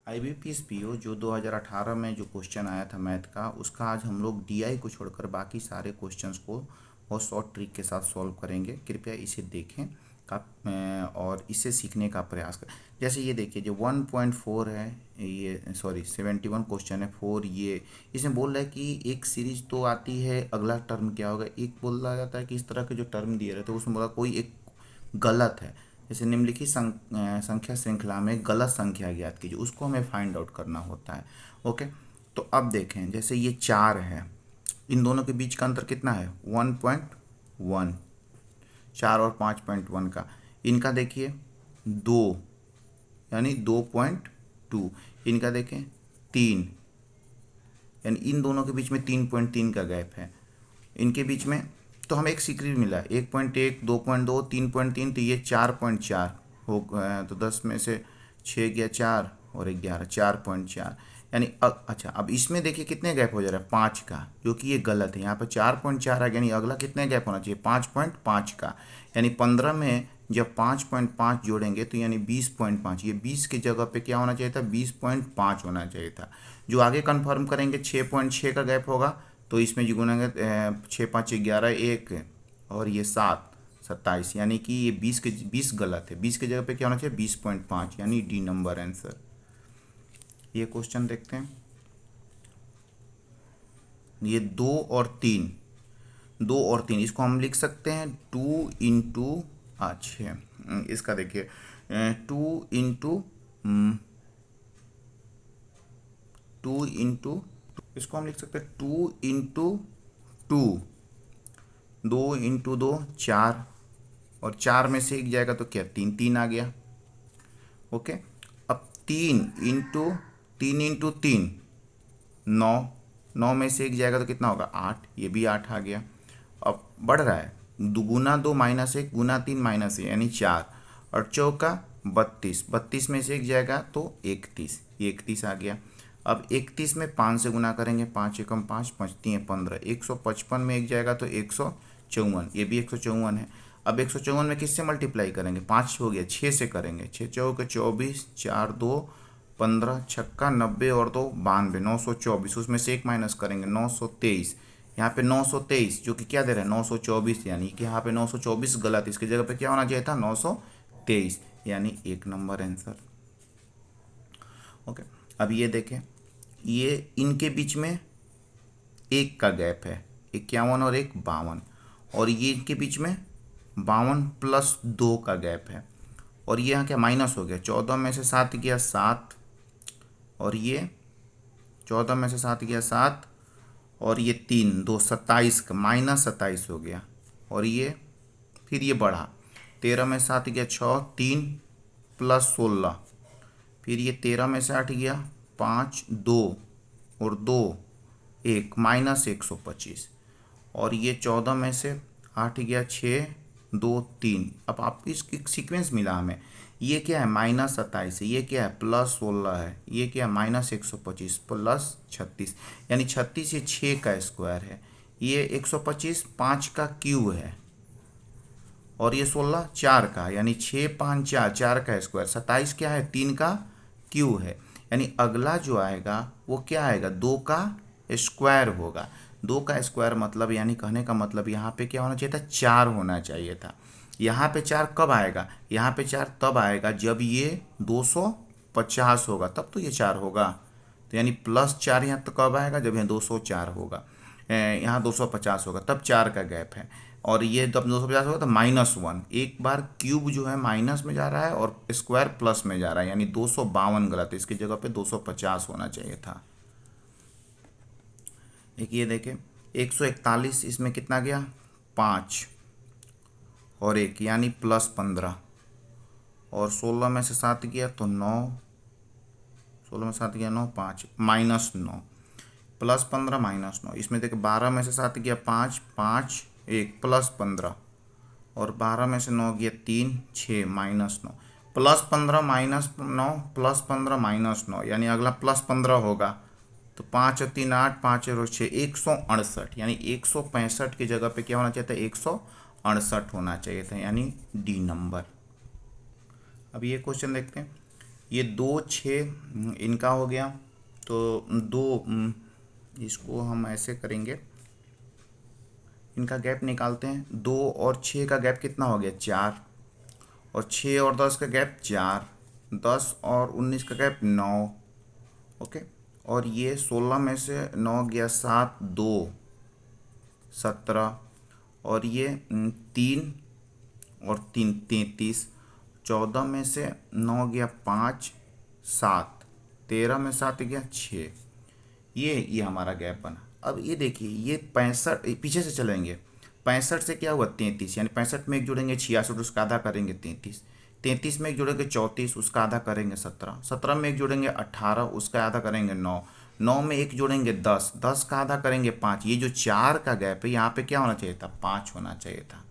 IBPS PO जो 2018 में जो क्वेश्चन आया था मैथ का, उसका आज हम लोग DI को छोड़कर बाकी सारे क्वेश्चंस को बहुत शॉर्ट ट्रिक के साथ सॉल्व करेंगे। कृपया इसे देखें और इसे सीखने का प्रयास करें। जैसे ये देखिए, जो 1.4 है, ये सॉरी 71 क्वेश्चन है 4, ये इसमें बोल रहा है कि एक सीरीज तो आती है, अगला टर्म क्या होगा। एक बोला जाता है कि इस तरह के जो टर्म दिए रहते हैं उसमें बोला कोई एक गलत है। जैसे निम्नलिखित संख्या श्रृंखला में गलत संख्या ज्ञात कीजिए, उसको हमें फाइंड आउट करना होता है। ओके, तो अब देखें, जैसे ये 4 है, इन दोनों के बीच का अंतर कितना है? 1.1। 4 और 5.1 का, इनका देखिए 2, यानी 2.2। इनका देखें 3, यानी इन दोनों के बीच में 3.3 का गैप है। इनके बीच में तो हमें एक सीक्रेट मिला, 1.1, 2.2, 3.3, तो ये 4.4 हो गया। तो 10 में से 6 गया 4 और 11, 4.4। यानी अच्छा, अब इसमें देखिए कितने गैप हो जा रहा है? 5 का, जो कि ये गलत है। यहाँ पर 4.4 आ गया, यानी अगला कितने गैप होना चाहिए? 5.5 का। यानी 15 में जब 5.5 जोड़ेंगे तो यानी 20.5, ये 20 की जगह पे क्या होना चाहिए था? 20.5 होना चाहिए था। जो आगे कंफर्म करेंगे 6.6 का गैप होगा, तो इसमें जो गुनेंगे 6 5 11 1 और ये 7 27, यानी कि ये 20 गलत है। 20 की जगह पे क्या होना चाहिए? 20.5, यानी डी नंबर आंसर। ये क्वेश्चन देखते हैं। ये 2 और 3 इसको हम लिख सकते हैं 2 इंटू, अच्छा इसका देखिए 2 इंटू इसको हम लिख सकते हैं 2 इंटू 2। 2 इंटू 2 4, और 4 में से एक जाएगा तो क्या? 3, 3 आ गया। ओके, अब 3 इंटू 3 9, 9 में से एक जाएगा तो कितना होगा? 8, ये भी 8 आ गया। अब बढ़ रहा है, दुगुना 2 माइनस 1 गुना 3 माइनस 1, यानी 4, और चौका 32, 32 में से एक जाएगा तो 31, ये 31 आ गया। अब 31 में 5 से गुना करेंगे, 5 एकम 5, 5 3 15, 155 में एक जाएगा तो 154, ये भी 154 है। अब 154 में किससे मल्टीप्लाई करेंगे? 5 हो गया, 6 से करेंगे, 6 चौके 24, 4 2 15, छक्का 90 और 2 92, 924। उसमें से एक माइनस करेंगे 923। यहाँ पे 923 जो कि क्या दे रहा है? 924, यानी कि यहाँ पे 924 गलत, इसकी जगह पे क्या होना चाहिए था? 923, यानी 1 नंबर आंसर। ओके, अब ये देखें, ये इनके बीच में 1 का गैप है, 51 और 1 52, और ये इनके बीच में 52 प्लस 2 का गैप है, और ये यहाँ क्या माइनस हो गया? 14 में से 7 गया 7, और ये 14 में से 7 गया 7, और ये 3 2 27 का -27 हो गया, और ये फिर ये बढ़ा, 13 में 7 गया 6, 3 प्लस 16, फिर ये 13 में से 8 गया 5 2 और 2 1 -125, और ये 14 में से 8 गया 6 2 3। अब आपको इसकी सीक्वेंस मिला हमें, ये क्या है? -27 है, ये क्या है? +16 है, ये क्या है? -125 प्लस 36, यानी 36 ये 6 का स्क्वायर है, ये 125 5 का क्यूब है, और ये 16 4 का, यानी 6 5 4, 4 का स्क्वायर। 27 क्या है? 3 का क्यूब है, यानी अगला जो आएगा वो क्या आएगा? 2 का स्क्वायर होगा। 2 का स्क्वायर मतलब, यानी कहने का मतलब यहाँ पे क्या होना चाहिए था? 4 होना चाहिए था। यहाँ पे 4 कब आएगा? यहाँ पे 4 तब आएगा जब ये 250 होगा, तब तो ये 4 होगा। तो यानी +4 यहाँ तो कब आएगा? जब यहाँ 204 होगा, यहाँ 250 होगा, तब 4 का गैप है। और ये जब 250 होगा तो -1, एक बार क्यूब जो है माइनस में जा रहा है और स्क्वायर प्लस में जा रहा है, यानी 252 गलत है, इसकी जगह पे 250 होना चाहिए था। एक ये देखें, 141, इसमें कितना गया? 5 और 1, यानी +15, और 16 में से 7 गया तो 9, 16 में 7 गया 9, 5 -9, +15 -9। इसमें देखिए 12 में से 7 गया 5, 5 1 +15, और 12 में से 9 गया 3 6 -9, +15 -9 +15 -9, यानी अगला +15 होगा। तो 5 और 3 8, 5 और 6 168, यानी 165 की जगह पे क्या होना चाहिए था? 168 होना चाहिए था, यानी डी नंबर। अब ये क्वेश्चन देखते हैं। ये 2 6 इनका हो गया। तो दो इसको हम ऐसे करेंगे, इनका गैप निकालते हैं। 2 और 6 का गैप कितना हो गया? 4। और 6 और 10 का गैप 4। 10 और 19 का गैप 9। ओके। और ये 16 में से 9 गया 7, 2 17। और ये 3 और 3 33। 14 में से 9 गया 5, 7। 13 में 7 गया 6। ये हमारा गैप बना। अब ये देखिए, ये 65 पीछे से चलेंगे। 65 से क्या हुआ? 33, यानी 65 में एक जोड़ेंगे 66, उसका आधा करेंगे 33। 33 में एक जोड़ेंगे 34, उसका आधा करेंगे 17। 17 में एक जोड़ेंगे 18, उसका आधा करेंगे 9। 9 में एक जोड़ेंगे 10, 10 का आधा करेंगे 5। ये जो 4 का गैप है, यहाँ पे क्या होना चाहिए था? 5 होना चाहिए था।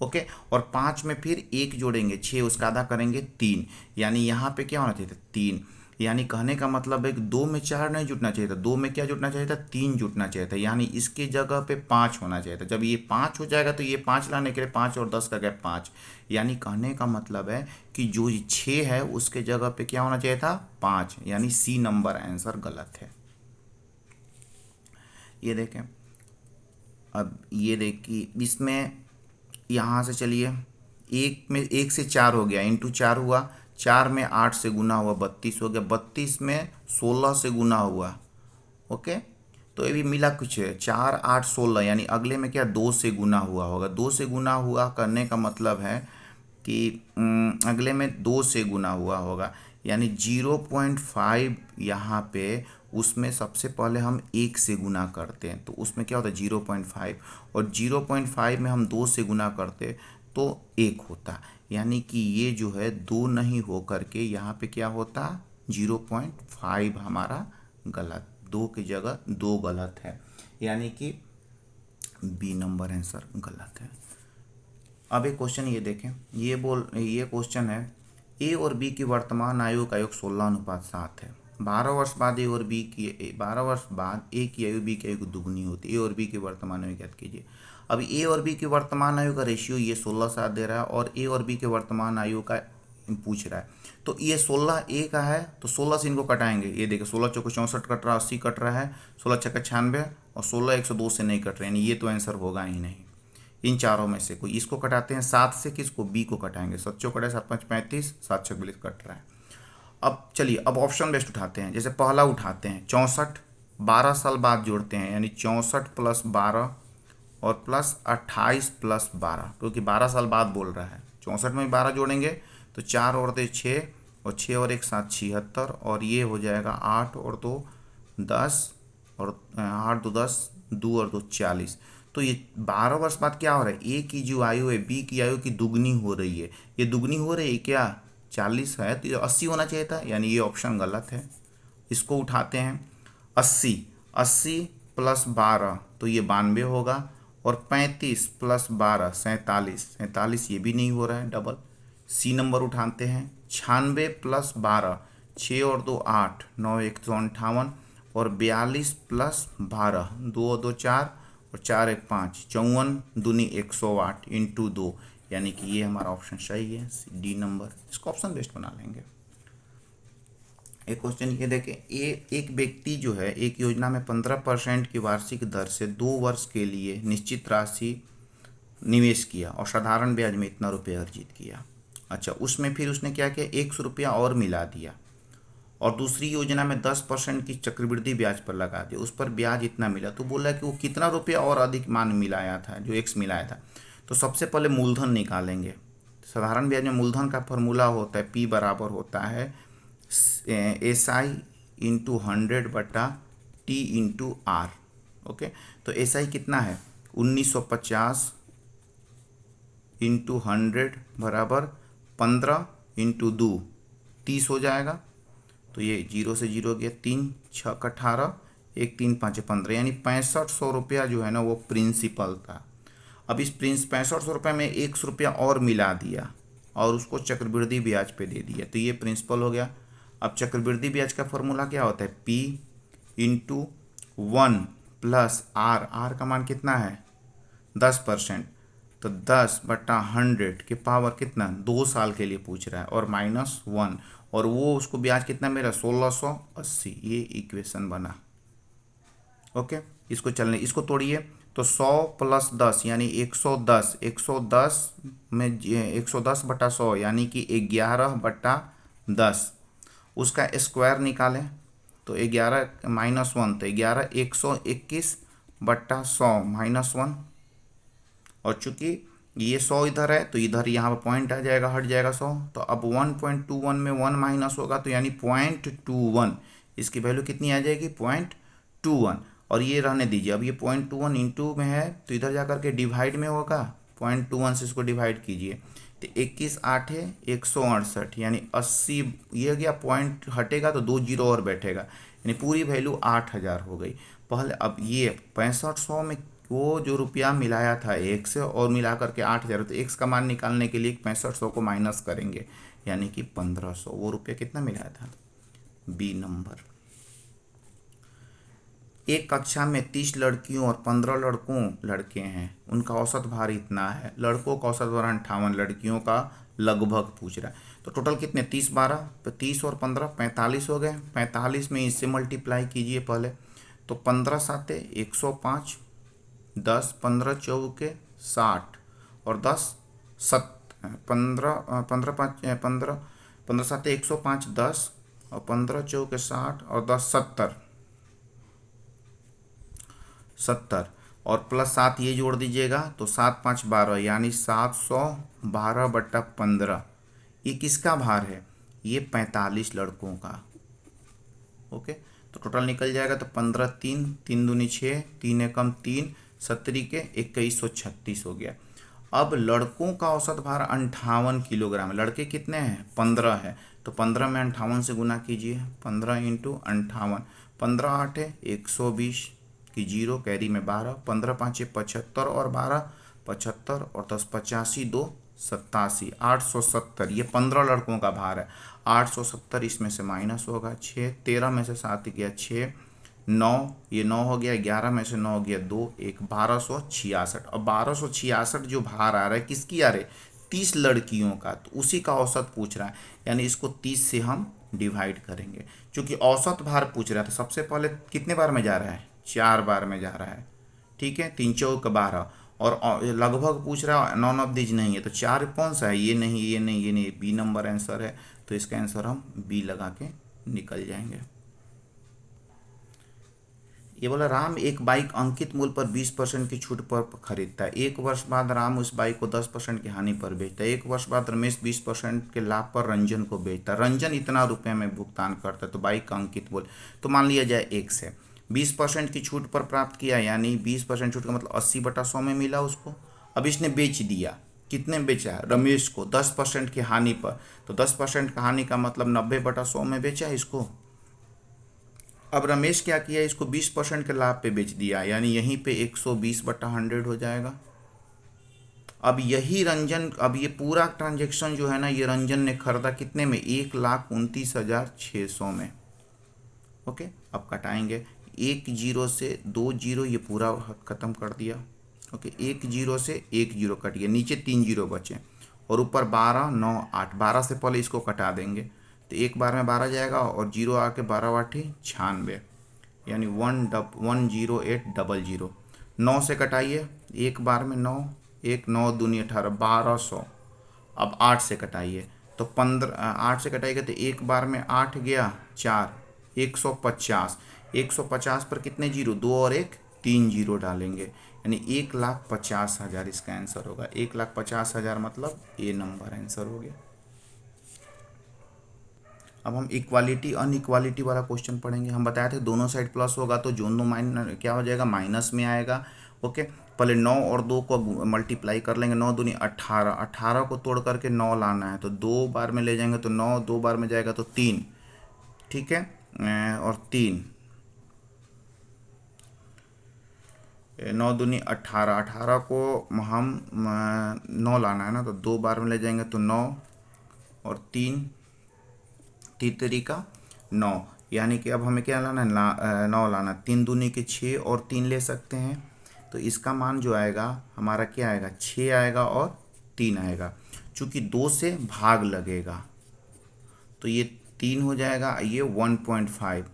ओके। और 5 में फिर एक जोड़ेंगे 6, उसका आधा करेंगे 3, यानी यहाँ पे क्या होना चाहिए था? 3। यानी कहने का मतलब है कि 2 में 4 नहीं जुटना चाहिए था, 2 में क्या जुटना चाहिए था? 3 जुटना चाहिए था, यानी इसकी जगह पे 5 होना चाहिए था। जब ये 5 हो जाएगा तो ये 5 लाने के लिए 5 और 10 का गैप 5, यानी कहने का मतलब है कि जो 6 है उसके जगह पे क्या होना चाहिए था? 5, यानी सी नंबर आंसर गलत है। ये देखें, अब ये देखिए इसमें, यहाँ से चलिए, एक में 1 से 4 हो गया, इंटू 4 हुआ। 4 में 8 से गुना हुआ 32 हो गया। 32 में 16 से गुना हुआ। ओके। तो ये भी मिला कुछ है, 4 8 16, यानी अगले में क्या? 2 से गुना हुआ होगा। 2 से गुना हुआ करने का मतलब है कि अगले में 2 से गुना हुआ होगा, यानी 0.5 यहाँ पे, उसमें सबसे पहले हम 1 से गुना करते हैं तो उसमें क्या होता है? 0.5। और 0.5 में हम 2 से गुना करते तो 1 होता, यानी कि ये जो है 2 नहीं हो करके यहाँ पे क्या होता? 0.5 हमारा गलत, 2 की जगह 2 गलत है, यानी कि बी नंबर आंसर गलत है। अब एक क्वेश्चन ये देखें, ये क्वेश्चन है, ए और बी की वर्तमान आयु का योग 16:7 है। 12 वर्ष बाद ए और बी की 12 वर्ष बाद ए की आयु बी की आयु की दुगनी होती है। ए और बी की वर्तमान आयु ज्ञात कीजिए। अब ए और बी की वर्तमान आयु का रेशियो ये 16:7 दे रहा है, और ए और बी के वर्तमान आयु का पूछ रहा है। तो ये 16 ए का है, तो 16 से इनको कटाएंगे। ये देखिए, 16 चौको 64 कट रहा है, 80 कट रहा है, 16 छक्का 96, और 16 102 से नहीं कट रहे, यानी ये तो आंसर होगा ही नहीं। इन चारों में से कोई इसको कटाते हैं। 7 से किसको? बी को कटाएंगे। 7 चौक कटे 7 5 35, 7 6 42 कट रहा है। अब चलिए, अब ऑप्शन बेस्ट उठाते हैं। जैसे पहला उठाते हैं 64, 12 साल बाद जोड़ते हैं, यानी 64 प्लस 12 और प्लस 28 प्लस 12, क्योंकि 12 साल बाद बोल रहा है। 64 में 12 जोड़ेंगे तो 4 और 2 6, और 6 और 1 7 76, और ये हो जाएगा 8 और 2 10, और 8 2 10, 2 और 2 40। तो ये 12 वर्ष बाद क्या हो रहा है? ए की जो आयु है बी की आयु की दुगनी हो रही है। ये दुगनी हो रही है क्या? 40 है तो ये 80 होना चाहिए था, यानी ये ऑप्शन गलत है। इसको उठाते हैं। 80, 80 प्लस 12 तो ये 92 होगा, और 35 प्लस 12 47, 47 ये भी नहीं हो रहा है, डबल। सी नंबर उठाते हैं। 96 प्लस 12, 6 और 2 8, 9 1 58, और 42 प्लस 12, 2 और 2 4, और 4 1 5, 54 दूनी 108 इंटू 2, यानी कि ये हमारा ऑप्शन सही है, डी नंबर। इसको ऑप्शन बेस्ट बना लेंगे। एक क्वेश्चन ये देखें, एक व्यक्ति जो है एक योजना में 15% की वार्षिक दर से 2 वर्ष के लिए निश्चित राशि निवेश किया और साधारण ब्याज में इतना रुपये अर्जित किया। अच्छा, उसमें फिर उसने क्या किया? 100 रुपया और मिला दिया, और दूसरी योजना में 10% की चक्रवृद्धि ब्याज पर लगा दिया, उस पर ब्याज इतना मिला। तो बोला कि वो कितना रुपया और अधिक मान मिलाया था, जो एक्स मिलाया था। तो सबसे पहले मूलधन निकालेंगे। साधारण ब्याज में मूलधन का फॉर्मूला होता है, पी बराबर होता है SI इंटू 100 बटा टी इंटू आर। ओके। तो SI कितना है? 1950 इंटू 100 बराबर 15 इंटू 2 30 हो जाएगा। तो ये 0 से 0 गया, 3 6 18, 1 3 5 15, यानी 6500 रुपया जो है ना वो प्रिंसिपल था। अब इस 6500 रुपये में 100 रुपया और मिला दिया और उसको चक्रवृद्धि ब्याज पे दे दिया, तो ये प्रिंसिपल हो गया। अब चक्रवृद्धि ब्याज का फॉर्मूला क्या होता है? P इंटू 1 प्लस आर का मान कितना है? 10%, तो 10 बटा 100 के पावर कितना? 2 साल के लिए पूछ रहा है, और -1, और वो उसको ब्याज कितना मिला 1680, ये इक्वेशन बना। ओके, इसको चलने इसको तोड़िए तो 100 + 10 यानी 110, 110 में 110/100 यानी कि 11/10, उसका स्क्वायर निकालें तो 11 -1 तो 11 121/100 -1। और चूंकि ये 100 इधर है तो इधर यहाँ पर पॉइंट आ जाएगा, हट जाएगा 100। तो अब 1.21 में 1 माइनस होगा तो यानी 0.21, इसकी वैल्यू कितनी आ जाएगी 0.21। और ये रहने दीजिए, अब ये 0.21 इंटू में है तो इधर जा करके डिवाइड में होगा, 0.21 से इसको डिवाइड कीजिए तो 21 8 है 168 यानी 80, ये हो गया। पॉइंट हटेगा तो 2 जीरो और बैठेगा यानी पूरी वैल्यू 8000 हो गई। पहले अब ये 6500 में वो जो रुपया मिलाया था एक से और मिला करके 8000, तो एक्स का मान निकालने के लिए 6500 को माइनस करेंगे यानी कि 1500। वो रुपया कितना मिलाया था, बी नंबर। एक कक्षा में 30 लड़कियों और 15 लड़के हैं, उनका औसत भार इतना है। लड़कों का औसत भार 58, लड़कियों का लगभग पूछ रहा है। तो टोटल कितने 30 12 तो 30 और 15 45 हो गए। 45 में इससे मल्टीप्लाई कीजिए पहले तो 15 साते 105, 10 15 चौके 60 और 10 15 15 5 15 15 साते 105, 10 और 15 चौके 60 और 10 70 और प्लस 7 ये जोड़ दीजिएगा तो 7 5 12 यानी 712/15। ये किसका भार है, ये 45 लड़कों का। ओके, तो टोटल निकल जाएगा तो 15 3 3 दूनी 6 3 एकम 3 70 के 2136 हो गया। अब लड़कों का औसत भार 58 किलोग्राम, लड़के कितने हैं 15 है तो 15 में 58 से गुना कीजिए, 15 इंटू 58, 15 8 है 120 की जीरो कैरी में 12, 15 5 75 और 12 75 और 10 85 2 87, 870। ये 15 लड़कों का भार है। 870 इसमें से माइनस होगा 6, 13 में से 7 गया 6, 9 ये 9 हो गया, 11 में से 9 हो गया 2 1, 1266। और 1266 जो भार आ रहा है किसकी आ रहा है 30 लड़कियों का, तो उसी का औसत पूछ रहा है यानी इसको 30 से हम डिवाइड करेंगे। क्योंकि औसत भार पूछ रहा है तो सबसे पहले कितने बार में जा रहा है 4 बार में जा रहा है। ठीक है, 3 चौक 12 और लगभग पूछ रहा है, नॉन ऑफ दीज नहीं है तो 4 कौन सा है, ये नहीं ये नहीं ये नहीं, बी नंबर आंसर है। तो इसका आंसर हम बी लगा के निकल जाएंगे। ये बोला राम एक बाइक अंकित मूल्य पर 20% की छूट पर खरीदता है। 1 वर्ष बाद राम उस बाइक को 10% की हानि पर बेचता है। 1 वर्ष बाद रमेश 20% के लाभ पर रंजन को बेचता है। रंजन इतना रुपये में भुगतान करता है तो बाइक का अंकित मूल्य, तो मान लिया जाए 1 से 20% की छूट पर प्राप्त किया यानी 20% छूट का मतलब 80/100 में मिला उसको। अब इसने बेच दिया, कितने में बेचा है रमेश को 10% की हानि पर, तो 10% का हानि का मतलब 90/100 में बेचा है इसको। अब रमेश क्या किया, इसको 20% के लाभ पे बेच दिया यानी यहीं पे 120/100 हो जाएगा। अब यही रंजन, अब ये पूरा ट्रांजेक्शन जो है ना ये रंजन ने खरीदा कितने में 1,29,600 में। ओके, अब कटाएंगे 1 जीरो से 2 जीरो, ये पूरा खत्म कर दिया। ओके, 1 जीरो से 1 जीरो कट गया, नीचे 3 जीरो बचे और ऊपर 12 9 8, 12 से पहले इसको कटा देंगे तो एक बार में 12 जाएगा और जीरो आके 12 8 96 यानी 10800। 9 से कटाइए एक बार में 9, 1 9 दूनी 18 1200। अब 8 से कटाइए तो 15, 8 से कटाइएगा तो एक बार में 8 गया 4, 150। 150 पर कितने जीरो, 2 और 1 3 जीरो डालेंगे यानी 1,50,000 इसका आंसर होगा। 1,50,000 मतलब ए नंबर आंसर हो गया। अब हम इक्वालिटी अनइक्वालिटी वाला क्वेश्चन पढ़ेंगे। हम बताए थे दोनों साइड प्लस होगा तो दोनों क्या हो जाएगा माइनस में आएगा। ओके, पहले 9 और 2 को मल्टीप्लाई कर लेंगे, 9 दूनी 18, 18 को तोड़ करके 9 लाना है तो 2 बार में ले जाएंगे तो 9 2 बार में जाएगा तो 3। ठीक है, और 3 9 दूनी 18, 18 को हम 9 लाना है ना तो 2 बार में ले जाएंगे तो 9 और 3 तीतरी का 9 यानी कि अब हमें क्या लाना है 9 लाना, 3 दूनी के 6 और 3 ले सकते हैं तो इसका मान जो आएगा हमारा क्या आएगा 6 आएगा और 3 आएगा। चूँकि 2 से भाग लगेगा तो ये 3 हो जाएगा, ये 1.5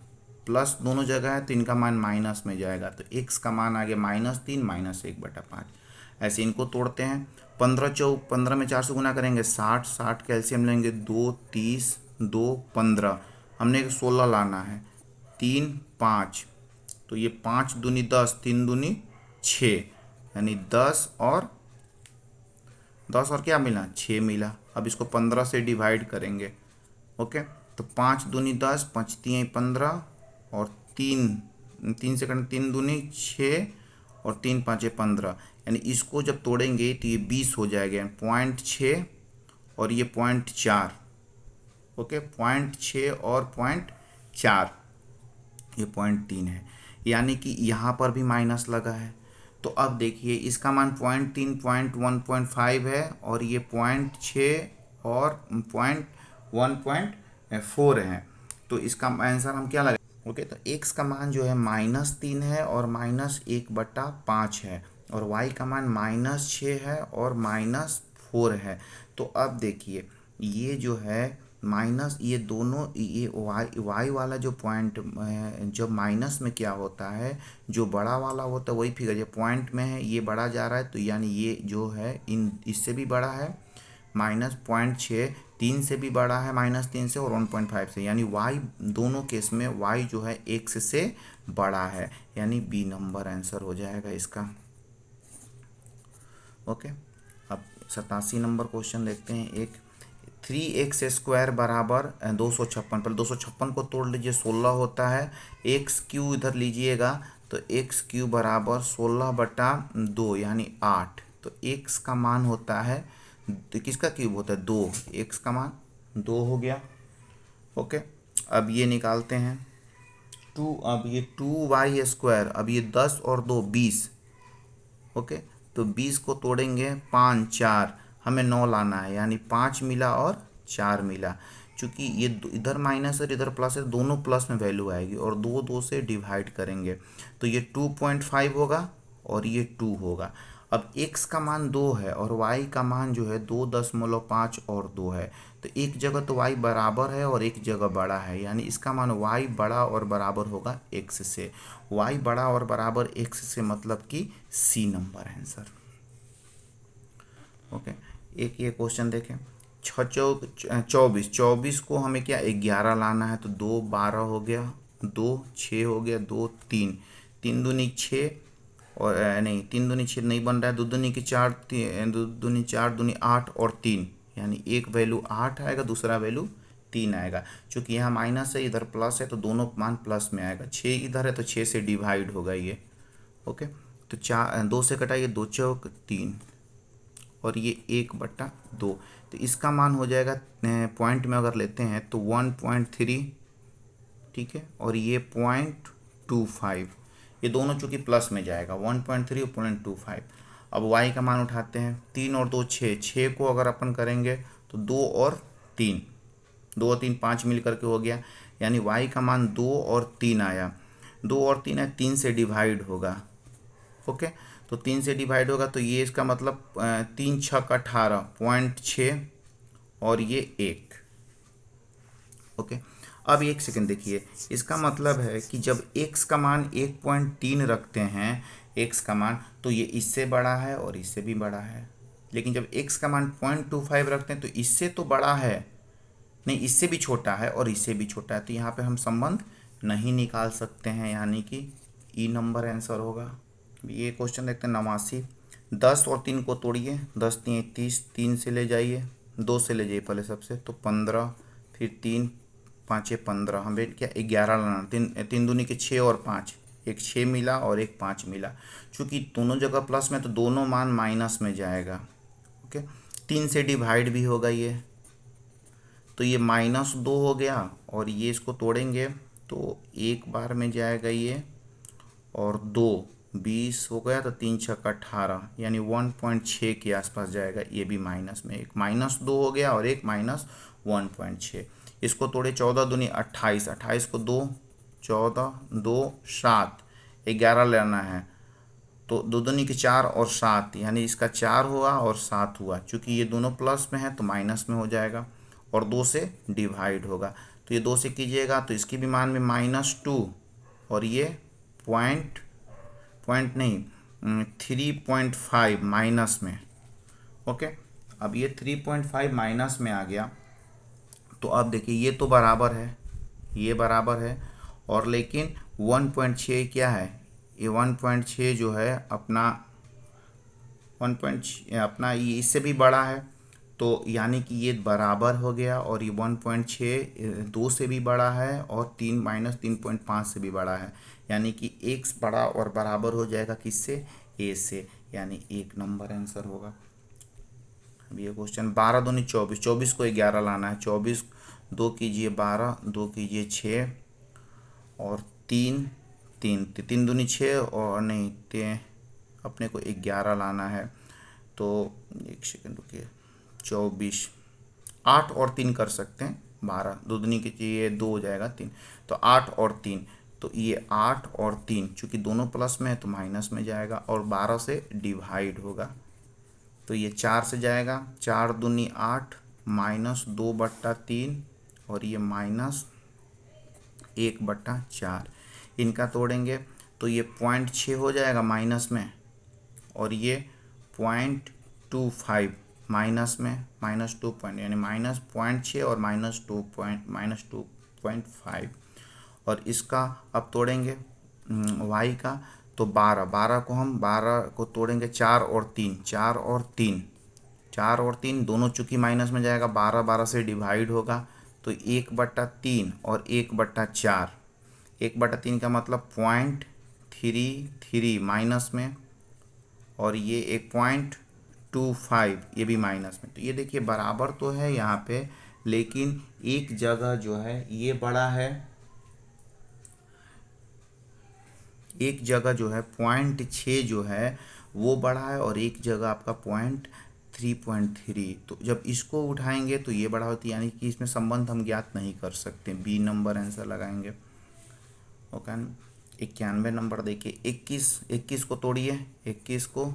प्लस दोनों जगह है तो इनका मान माइनस में जाएगा, तो x का मान आ गया -3 -1/5। ऐसे इनको तोड़ते हैं। 15 में 4 से गुना करेंगे 60, 60 कैल्शियम लेंगे 2 30 2 15, हमने 16 लाना है, 3 5, तो ये 5 दूनी 10, 3 दूनी 6, यानी 10 और क्या मिला 6 मिला। अब इसको 15 से डिवाइड करेंगे। ओके, तो 5 दूनी 10, 5 3 15 और 3 से करना 3 दूनी 6 और 3 5 15, यानी इसको जब तोड़ेंगे तो ये 20 हो जाएगा, 0.6 और ये 0.4। ओके, 0.6 और 0.4, ये 0.3 है, यानी कि यहाँ पर भी माइनस लगा है। तो अब देखिए इसका मान 0.3 1.5 है और ये 0.6 और 1.4 है, तो इसका आंसर हम क्या लगा। ओके, तो x का मान जो है -3 है और -1/5 है, और y का मान -6 है और -4 है। तो अब देखिए ये जो है माइनस, ये दोनों ये y वाला जो पॉइंट जब माइनस में क्या होता है, जो बड़ा वाला होता है वही फिगर, ये पॉइंट में है ये बड़ा जा रहा है, तो यानी ये जो है इन इससे भी बड़ा है, -0.6, 3 से भी बड़ा है -3 से, और 1.5 से, यानी y दोनों केस में y जो है x से बड़ा है, यानी बी नंबर आंसर हो जाएगा इसका। ओके, अब 87 नंबर क्वेश्चन देखते हैं। एक 3x² बराबर 256, पर 256 को तोड़ लीजिए 16 होता है, x³ इधर लीजिएगा तो x³ बराबर 16/2 यानी 8, तो x का मान होता है, तो किसका क्यूब होता है 2, x का मान 2 हो गया। ओके, अब ये निकालते हैं 2, अब ये 2y², अब ये 10 और 2 20। ओके, तो 20 को तोड़ेंगे 5 4, हमें 9 लाना है, यानी 5 मिला और 4 मिला। चूँकि ये इधर माइनस और इधर प्लस है, दोनों प्लस में वैल्यू आएगी, और 2 से डिवाइड करेंगे तो ये 2.5 होगा और ये 2 होगा। अब x का मान 2 है और y का मान जो है 2.5 और 2 है, तो एक जगह तो y बराबर है और एक जगह बड़ा है, यानी इसका मान y बड़ा और बराबर होगा x से। y बड़ा और बराबर x से मतलब कि सी नंबर आंसर। ओके, एक ये क्वेश्चन देखें, 24 को हमें क्या 11 लाना है, तो 2 12 हो गया, 2 6 हो गया, 2 3, 3 दूनी 6 और नहीं 3 दूनी 6 नहीं बन रहा है, 2 दूनी की 4, 2 दूनी 4 दूनी 8 और 3, यानी एक वैल्यू 8 आएगा, दूसरा वैल्यू 3 आएगा। चूँकि यहाँ माइनस है इधर प्लस है तो दोनों मान प्लस में आएगा, 6 इधर है तो 6 से डिवाइड होगा ये। ओके, तो 2 से कटाइए 2 चौक 3 और ये 1/2, तो इसका मान हो जाएगा पॉइंट में अगर लेते हैं तो 1.3, ठीक है, और ये 0.25, ये दोनों चूँकि प्लस में जाएगा 1.3 और 0.25। अब y का मान उठाते हैं, 3 और 2 6, 6 को अगर अपन करेंगे तो 2 और 3, 2 और 3 5 मिल करके हो गया, यानी y का मान 2 और 3 आया, 2 और 3 है, 3 से डिवाइड होगा। ओके, तो 3 से डिवाइड होगा तो ये इसका मतलब 3 6 18, 0.6 और ये 1। ओके, अब एक सेकंड देखिए, इसका मतलब है कि जब x का मान 1.3 रखते हैं, x का मान, तो ये इससे बड़ा है और इससे भी बड़ा है, लेकिन जब x का मान 0.25 रखते हैं तो इससे तो बड़ा है नहीं, इससे भी छोटा है और इससे भी छोटा है, तो यहाँ पे हम संबंध नहीं निकाल सकते हैं, यानी कि ई नंबर आंसर होगा। ये क्वेश्चन देखते हैं 89, 10 और 3 को तोड़िए, 10 3 30, 3 से ले जाइए, 2 से ले जाइए पहले सबसे, तो 15, फिर 3 5 15, हमें क्या 11 लाना, 3 दूनी के 6 और 5, एक 6 मिला और एक 5 मिला। चूँकि दोनों जगह प्लस में तो दोनों मान माइनस में जाएगा। ओके, 3 से डिवाइड भी होगा ये, तो ये -2 हो गया, और ये इसको तोड़ेंगे तो एक बार में जाएगा ये, और 2 20 हो गया, तो 3 6 18, यानी 1.6 के आसपास जाएगा, ये भी माइनस में, एक -2 हो गया और एक -1.6। इसको तोड़े 14 दूनी 28, 28 को 2 14 2 7, 11 लेना है, तो 2 दूनी की 4 और 7, यानी इसका 4 हुआ और 7 हुआ, चूँकि ये दोनों प्लस में है तो माइनस में हो जाएगा। और 2 से डिवाइड होगा। तो ये 2 से कीजिएगा तो इसकी भी मान में -2 और ये पॉइंट पॉइंट नहीं 3.5 माइनस में। ओके, अब ये 3.5 माइनस में आ गया। तो अब देखिए ये तो बराबर है, ये बराबर है, और लेकिन 1.6 क्या है, ये 1.6 जो है अपना 1. अपना ये इससे भी बड़ा है, तो यानी कि ये बराबर हो गया। और ये 1.6 2 से भी बड़ा है और 3 - 3.5 से भी बड़ा है, यानी कि x बड़ा और बराबर हो जाएगा किससे, a से, यानी 1 नंबर आंसर होगा। अब ये क्वेश्चन 12 दूनी 24, 24 को 11 लाना है। 24 2 कीजिए 12, 2 कीजिए 6 और 3 3 3 दूनी 6 और नहीं अपने को 11 लाना है। तो एक सेकंड रुकिए, 24 8 और 3 कर सकते हैं, 12 दो दूनी कीजिए 2 हो जाएगा 3, तो 8 और 3, तो ये 8 और 3 चूँकि दोनों प्लस में है तो माइनस में जाएगा और 12 से डिवाइड होगा, तो ये 4 से जाएगा, 4 दूनी 8 -2/3 और ये -1/4। इनका तोड़ेंगे तो ये 0.6 हो जाएगा माइनस में, और ये 0.25 माइनस में, -2 पॉइंट यानी -0.6 और -2.5। और इसका अब तोड़ेंगे y का, तो 12 को हम 12 को तोड़ेंगे 4 और 3, 4 और 3, 4 और 3 दोनों चूँकि माइनस में जाएगा, 12 12 से डिवाइड होगा, तो 1/3 और 1/4, 1/3 का मतलब 0.33 माइनस में, और ये 1.25 ये भी माइनस में। तो ये देखिए बराबर तो है यहाँ पे, लेकिन एक जगह जो है ये बड़ा है, एक जगह जो है 0.6 जो है वो बड़ा है, और एक जगह आपका 3.3। तो जब इसको उठाएंगे तो ये बड़ा होती है, यानी कि इसमें संबंध हम ज्ञात नहीं कर सकते। बी नंबर आंसर लगाएंगे। ओके, 91 नंबर देखिए, 21 को तोड़िए, 21 को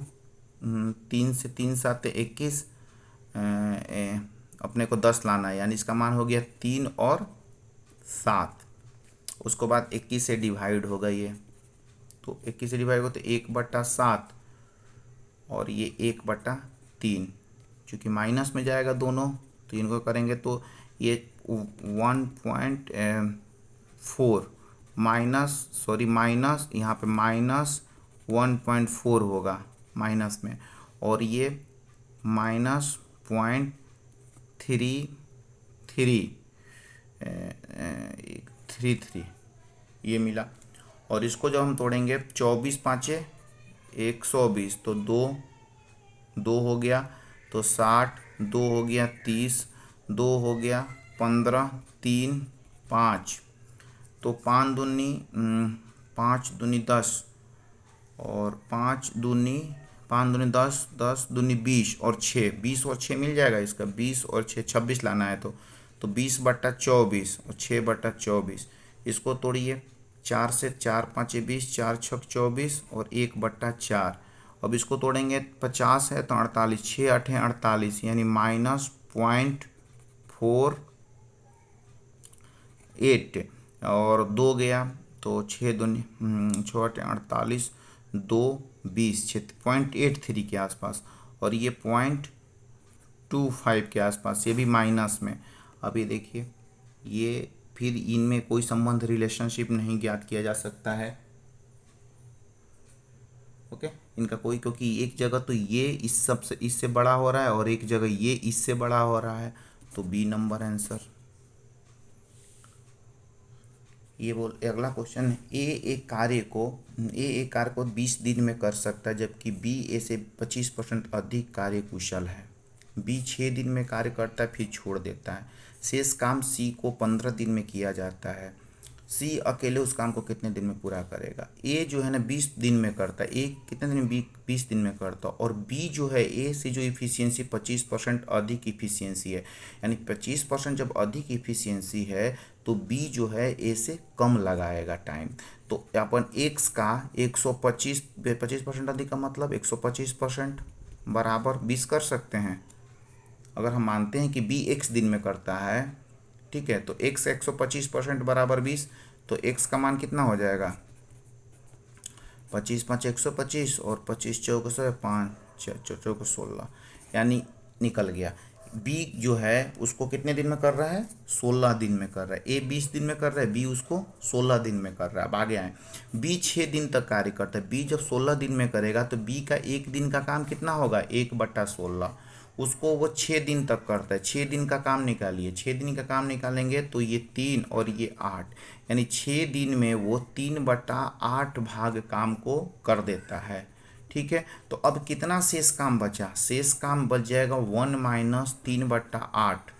3 से 3 7 21, अपने को 10 लाना है, यानी इसका मान हो गया 3 और 7। उसको बाद 21 से डिवाइड होगा ये, तो 21 से डिवाइड होगा तो 1/7 और ये 1/3, चूँकि माइनस में जाएगा दोनों, तो इनको करेंगे तो ये 1.4 माइनस यहाँ पे -1.4 होगा माइनस में, और ये -0.33 ये मिला। और इसको जब हम तोड़ेंगे 24 5 120, तो 2 हो गया, तो 60, 2 हो गया 30, 2 हो गया 15, 3 5, तो 5 दूनी 10 और 5 दूनी 10, 10 दूनी 20 और 6 मिल जाएगा इसका, 20 और 6 26 लाना है, तो 20/24 और 6/24। इसको तोड़िए, 4 से 4 5 20, 4 6 24 और 1/4। अब इसको तोड़ेंगे 50 है तो 48, 6 8 48, यानी -0.48 और 2 गया, तो 6 दूनी 6 8 48, 2 20, 0.83 के आसपास, और ये 0.25 के आसपास, ये भी माइनस में। अभी देखिए ये फिर इनमें कोई संबंध रिलेशनशिप नहीं ज्ञात किया जा सकता है। ओके, इनका कोई, क्योंकि एक जगह तो ये इस सबसे इससे बड़ा हो रहा है और एक जगह ये इससे बड़ा हो रहा है, तो बी नंबर आंसर। ये अगला क्वेश्चन है, ए एक कार्य को 20 दिन में कर सकता है, जबकि बी ए से 25% अधिक कार्यकुशल है। बी 6 दिन में कार्य करता है फिर छोड़ देता है। शेष काम सी को 15 दिन में किया जाता है। सी अकेले उस काम को कितने दिन में पूरा करेगा। ए जो है ना 20 दिन में करता है, ए कितने दिन में 20 दिन में करता है, और बी जो है ए से जो इफिशियंसी 25% अधिक इफिशियंसी है, यानी 25% जब अधिक इफिशियंसी है तो बी जो है ए से कम लगाएगा टाइम। तो अपन एक्स का 125% अधिक का मतलब 125% बराबर 20 कर सकते हैं। अगर हम मानते हैं कि बी x दिन में करता है, ठीक है, तो x 125% बराबर 20, तो x का मान कितना हो जाएगा, 25 5 125 और 25 चौक 5 चौक 16, यानी निकल गया। बी जो है उसको कितने दिन में कर रहा है, 16 दिन में कर रहा है। ए 20 दिन में कर रहा है, बी उसको 16 दिन में कर रहा है। अब आगे आए, बी 6 दिन तक कार्य करता है। बी जब 16 दिन में करेगा तो बी का एक दिन का काम कितना होगा, 1/16, उसको वो 6 दिन तक करता है। 6 दिन का काम निकालिए, 6 दिन का काम निकालेंगे तो ये 3 और ये 8, यानी 6 दिन में वो 3/8 भाग काम को कर देता है, ठीक है। तो अब कितना शेष काम बचा, शेष काम बच जाएगा 1 माइनस 3/8,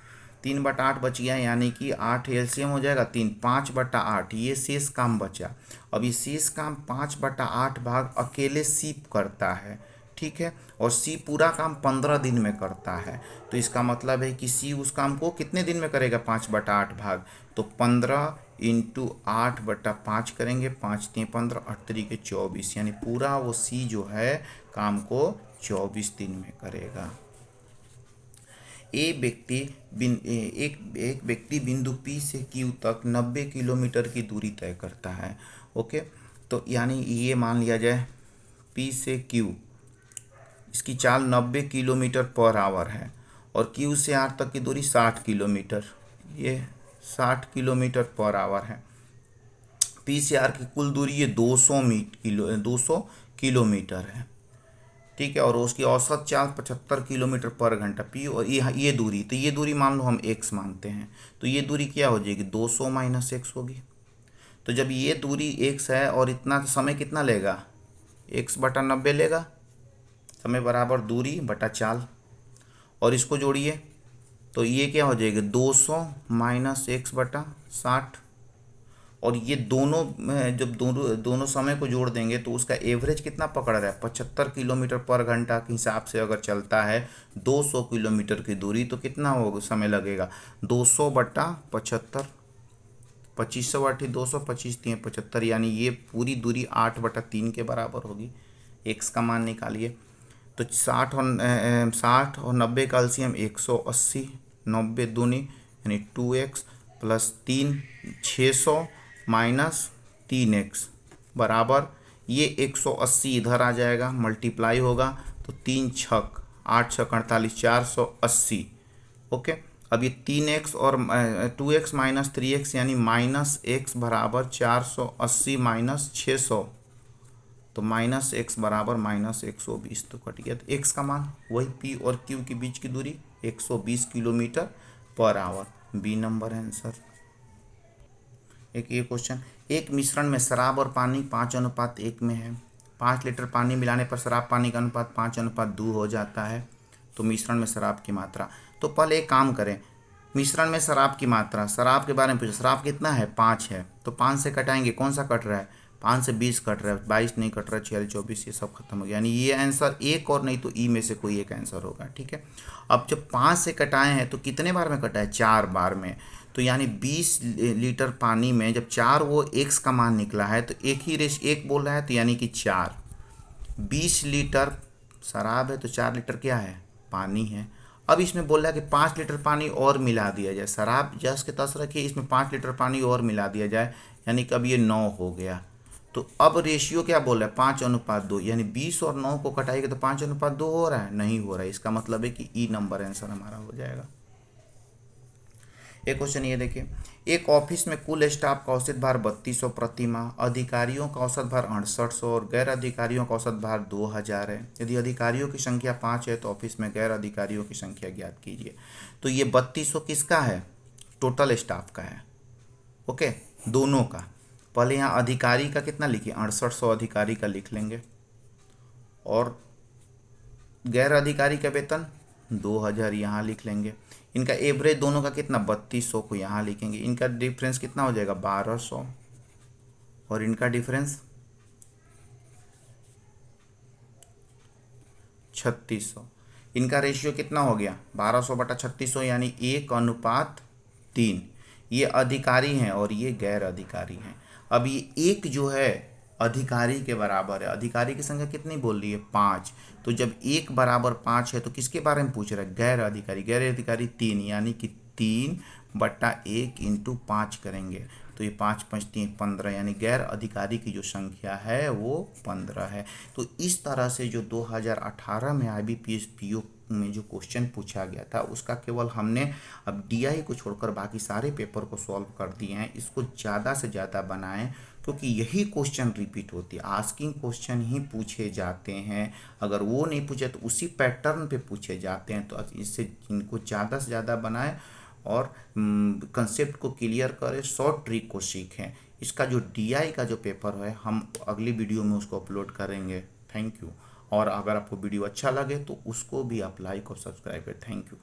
3/8 बच गया, यानी कि 8 एलसीएम हो जाएगा 3, 5/8 ये शेष काम बचा। अब ये शेष काम 5/8 भाग अकेले सी करता है, ठीक है, और सी पूरा काम 15 दिन में करता है। तो इसका मतलब है कि सी उस काम को कितने दिन में करेगा, 5/8 भाग, तो 15 इंटू 8/5 करेंगे, 5 3 15 8 3 24, यानी पूरा वो सी जो है काम को 24 दिन में करेगा। एक व्यक्ति बिंदु पी से क्यू तक 90 किलोमीटर की दूरी तय करता है। ओके, तो यानी ये मान लिया जाए पी से क्यू, इसकी चाल 90 किलोमीटर पर आवर है और क्यू से आर तक की दूरी 60 किलोमीटर, ये 60 किलोमीटर पर आवर है। पी से आर की कुल दूरी ये 200 किलोमीटर है, ठीक है, और उसकी औसत चाल 75 किलोमीटर पर घंटा। पी और ये दूरी, तो ये दूरी मान लो हम x मानते हैं, तो ये दूरी क्या हो जाएगी, 200 माइनस x होगी। तो जब ये दूरी x है और इतना समय कितना लेगा, x/90 लेगा, समय बराबर दूरी बटा चाल, और इसको जोड़िए तो ये क्या हो जाएगा, 200 माइनस x/60, और ये दोनों जब दोनों समय को जोड़ देंगे तो उसका एवरेज कितना पकड़ रहा है, 75 किलोमीटर पर घंटा के हिसाब से अगर चलता है 200 किलोमीटर की दूरी, तो कितना होगा समय लगेगा, 200/75, 2500 200, 25 3 75, यानी ये पूरी दूरी 8/3 के बराबर होगी। x का मान निकालिए, तो 60 और 90 का एलसीएम 180, 90 दूनी यानी 2x प्लस 3 600 माइनस 3x बराबर, ये 180 इधर आ जाएगा, मल्टीप्लाई होगा तो 3 छक 8 छक 48, 480। ओके, अब ये 3x और 2x माइनस 3x यानी माइनस x बराबर 480 माइनस 600, तो माइनस x बराबर माइनस 120, तो कट गया। तो x का मान वही p और q के बीच की दूरी 120 kilometre per hour, B number answer. एक ये क्वेश्चन, एक मिश्रण में शराब और पानी 5:1 में है। 5 लीटर पानी मिलाने पर शराब पानी का अनुपात 5:2 हो जाता है। तो मिश्रण में शराब की मात्रा, तो पहले एक काम करें, मिश्रण में शराब की मात्रा, शराब के बारे में पूछो, शराब कितना है, 5 है, तो 5 से कटाएंगे, कौन सा कट रहा है, 5 से 20 कट रहा है, 22 नहीं कट रहा है, 46 24, ये सब खत्म हो गया, यानी ये आंसर एक और नहीं तो ई में से कोई एक आंसर होगा, ठीक है। अब जब 5 से कटाए हैं तो कितने बार में कटा है, 4 बार में, तो यानी 20 लीटर पानी में जब 4 वो x का मान निकला है तो एक ही रेश एक बोल रहा है, तो यानी कि 4, 20 लीटर शराब है तो 4 लीटर क्या है, पानी है। अब इसमें बोल रहा है कि 5 लीटर पानी और मिला दिया जाए, शराब जस के तस रखिए, इसमें 5 लीटर पानी और मिला दिया जाए, यानी कि अब ये 9 हो गया। तो अब रेशियो क्या बोल रहा है, 5:2, यानी 20 और 9 को कटाएगा तो 5:2 हो रहा है, नहीं हो रहा है, इसका मतलब है कि ई नंबर आंसर हमारा हो जाएगा। एक क्वेश्चन ये देखिए, एक ऑफिस में कुल स्टाफ का औसत भार 3200 प्रति माह, अधिकारियों का औसत भार 6800 और गैर अधिकारियों का औसत भार 2000 है। यदि अधिकारियों की संख्या 5 है तो ऑफिस में गैर अधिकारियों की संख्या ज्ञात कीजिए। तो ये 3200 किसका है, टोटल स्टाफ का है, ओके, दोनों का। पहले यहाँ अधिकारी का कितना लिखिए, 6800 अधिकारी का लिख लेंगे, और गैर अधिकारी का वेतन 2000 यहाँ लिख लेंगे। इनका एवरेज दोनों का कितना, 3200 को यहाँ लिखेंगे। इनका डिफरेंस कितना हो जाएगा, 1200, और इनका डिफरेंस 3600। इनका रेशियो कितना हो गया, 1200/3600, यानी 1:3। ये अधिकारी हैं और ये गैर अधिकारी हैं। अब ये एक जो है अधिकारी के बराबर है। अधिकारी की संख्या कितनी बोल रही है? 5। तो जब 1 बराबर 5 है तो किसके बारे में पूछ रहा है? गैर अधिकारी। गैर अधिकारी 3, यानी कि 3/1 इंटू 5 करेंगे तो ये 5 5 3 15, यानी गैर अधिकारी की जो संख्या है वो 15 है। तो इस तरह से जो 2018 में IBPS PO में जो क्वेश्चन पूछा गया था उसका केवल हमने अब DI को छोड़कर बाकी सारे पेपर को सॉल्व कर दिए हैं। इसको ज़्यादा से ज़्यादा बनाएं क्योंकि यही क्वेश्चन रिपीट होती है, आस्किंग क्वेश्चन ही पूछे जाते हैं। अगर वो नहीं पूछे तो उसी पैटर्न पे पूछे जाते हैं। तो इससे इनको ज़्यादा से ज़्यादा बनाएं और कंसेप्ट को क्लियर करें, शॉर्ट ट्रिक को सीखें। इसका जो DI का जो पेपर है हम अगली वीडियो में उसको अपलोड करेंगे। Thank you. और अगर आपको वीडियो अच्छा लगे तो उसको भी आप लाइक और सब्सक्राइब करें। Thank you.